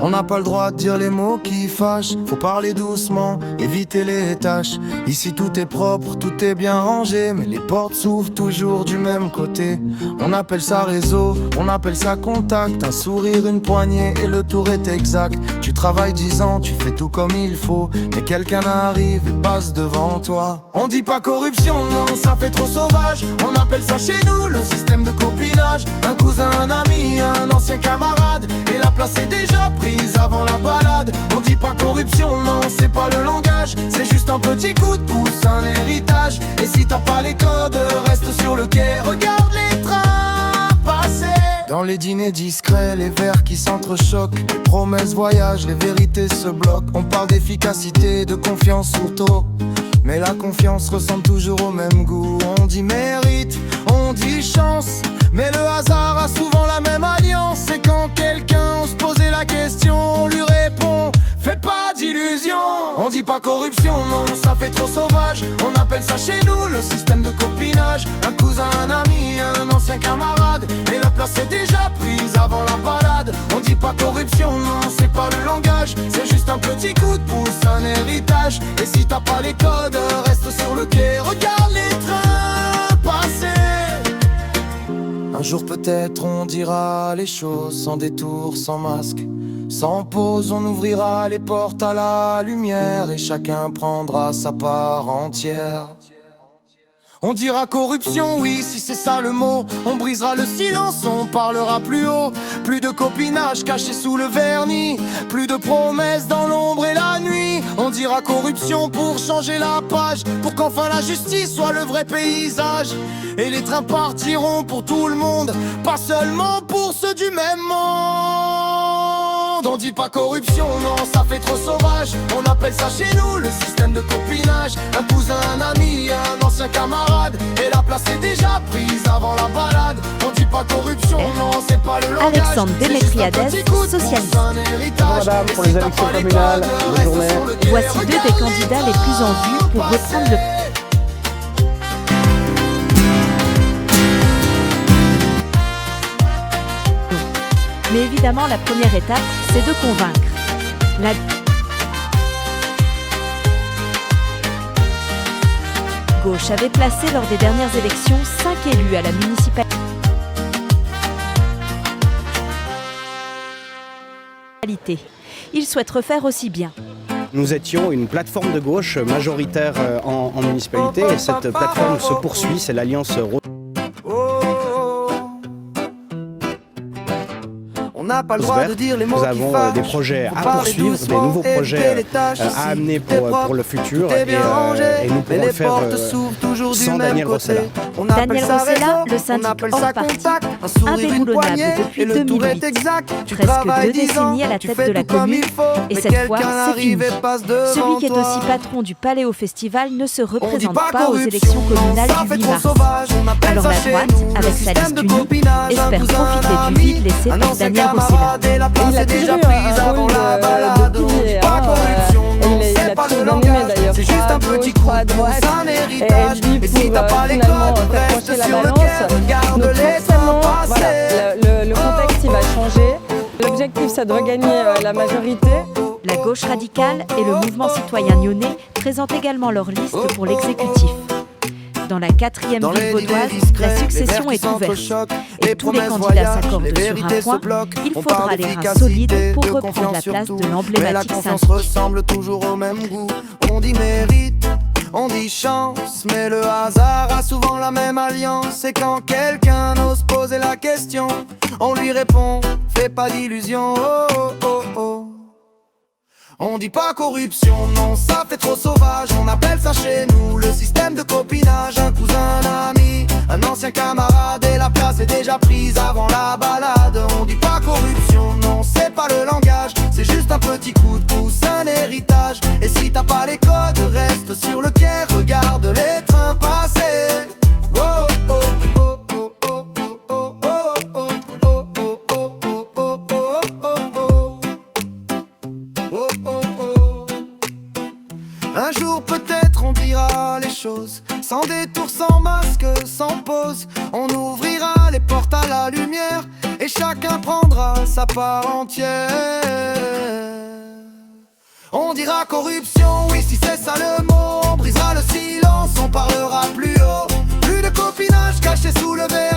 On n'a pas le droit de dire les mots qui fâchent. Faut parler doucement, éviter les tâches. Ici tout est propre, tout est bien rangé, mais les portes s'ouvrent toujours du même côté. On appelle ça réseau, on appelle ça contact. Un sourire, une poignée et le tour est exact. Tu travailles 10 ans, tu fais tout comme il faut, mais quelqu'un arrive et passe devant toi. On dit pas corruption, non, ça fait trop sauvage. On appelle ça chez nous le système de copinage. Un cousin, un ami, un ancien camarade, et la place est déjà prise avant la balade. On dit pas corruption, non, c'est pas le langage. C'est juste un petit coup de pouce, un héritage. Et si t'as pas les codes, reste sur le quai, regarde les trains passer. Dans les dîners discrets, les verres qui s'entrechoquent, les promesses voyagent, les vérités se bloquent. On parle d'efficacité, de confiance surtout, mais la confiance ressemble toujours au même goût. On dit mérite, on dit chance, mais le hasard a souvent la même alliance. Et quand quelqu'un ose poser la question, on lui répond fais pas d'illusions. On dit pas corruption, non, ça fait trop sauvage. On appelle ça chez nous le système de copinage. Un cousin, un ami, un ancien camarade, et la place est déjà prise avant la balade. On dit pas corruption, non, c'est pas le langage. C'est juste un petit coup de pouce, un héritage. Et si t'as pas les codes, reste sur le quai, regarde les trains passer. Un jour peut-être on dira les choses sans détour, sans masque, sans pause. On ouvrira les portes à la lumière et chacun prendra sa part entière. On dira corruption, oui, si c'est ça le mot. On brisera le silence, on parlera plus haut. Plus de copinage caché sous le vernis, plus de promesses dans l'ombre et la nuit. On dira corruption pour changer la page, pour qu'enfin la justice soit le vrai paysage. Et les trains partiront pour tout le monde, pas seulement pour ceux du même monde. On dit pas corruption, non, ça fait trop sauvage. On appelle ça chez nous le système de copinage. Un cousin, un ami, un ancien camarade, et la place est déjà prise avant la balade. On dit pas corruption, non, c'est pas le langage. Alexandre Démétriades, socialiste. Madame, pour les élections communales, bonne journée. Voici deux des candidats les plus en vue pour reprendre le... Mais évidemment, la première étape, c'est de convaincre. La gauche avait placé lors des dernières élections 5 élus à la municipalité. Ils souhaitent refaire aussi bien. Nous étions une plateforme de gauche majoritaire en municipalité, et cette plateforme se poursuit, c'est l'Alliance Roosevelt. Nous avons des projets à poursuivre, des nouveaux projets à amener pour le futur, et nous pourrons le faire sans Daniel Rossella. Daniel Rossella, le syndic hors parti, indéboulonnable depuis 2008. Presque 2 décennies à la tête de la commune, et cette fois, c'est fini. Celui qui est aussi patron du Paléo Festival ne se représente pas aux élections communales du 8 mars. Alors la droite, avec sa liste unie, espère profiter du vide laissé par Daniel Rossella. Il a toujours eu un rôle de pilier, il a toujours bien aimé d'ailleurs, à gauche, à droite, et lui pour finalement faire pencher la balance. Donc forcément, voilà, le contexte il va changer. L'objectif c'est de regagner la majorité. La gauche radicale et le mouvement citoyen nyonnais présentent également leur liste pour l'exécutif. Dans la 4e ville vaudoise, la succession est ouverte. Et tous les candidats s'accordent sur un point, il faudra les reins solides pour reprendre la place de l'emblématique syndic. Ressemble toujours au même goût. On dit mérite, on dit chance, mais le hasard a souvent la même alliance. Et quand quelqu'un ose poser la question, on lui répond fais pas d'illusions. Oh, oh, oh, oh. On dit pas corruption, non, ça fait trop sauvage. On appelle ça chez nous le système de copinage. Un cousin, un ami, un ancien camarade, et la place est déjà prise avant la balade. On dit pas corruption, non, c'est pas le langage. C'est juste un petit coup de pouce, un héritage. Et si t'as pas les codes, reste sur le quai, regarde les trains passer. Oh, oh, oh, oh. Un jour peut-être on dira les choses sans détour, sans masque, sans pause. On ouvrira les portes à la lumière et chacun prendra sa part entière. On dira corruption, oui si c'est ça le mot. On brisera le silence, on parlera plus haut. Plus de copinage caché sous le verre.